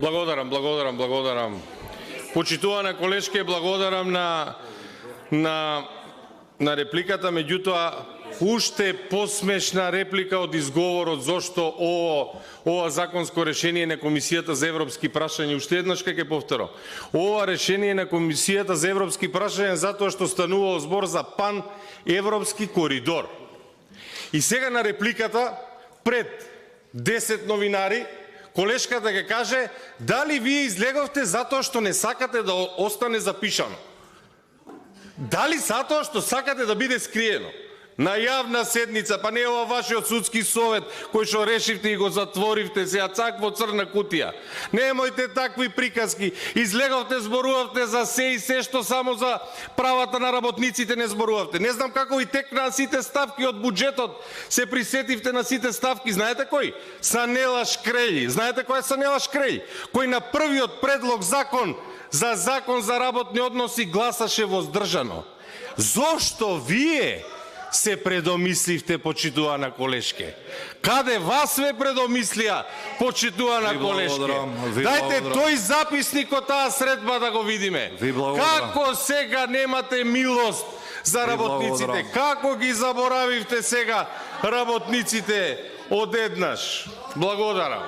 Благодарам. Почитувана колешке, благодарам на репликата, меѓутоа уште посмешна реплика од изговорот зошто ова законско решение на Комисијата за европски прашања, уште еднаш ќе повторам. Ова решение на Комисијата за европски прашања затоа што станува збор за пан-европски коридор. И сега на репликата пред 10 новинари колешката ќе каже дали вие излеговте затоа што не сакате да остане запишано. Дали затоа што сакате да биде скриено? На јавна седница, па не ова вашиот судски совет кој што решивте и го затворивте сега цак во црна кутија. Немојте такви приказки. Излеговте, зборувавте за се и се што само за правата на работниците не зборувавте. Не знам како и текнаа сите ставки од буџетот. Се присетивте на сите ставки. Знаете кој? Санела Шкрелји. Знаете кој е Санела Шкрелји? Кој на првиот предлог закон за работни односи гласаше воздржано. Зошто вие се предомисливте, почитувана колешке? Каде вас ве предомислија, почитувана колешке? Дајте тој записник од таа средба да го видиме. Како сега немате милост за работниците? Како ги заборавивте сега работниците одеднаш? Благодарам.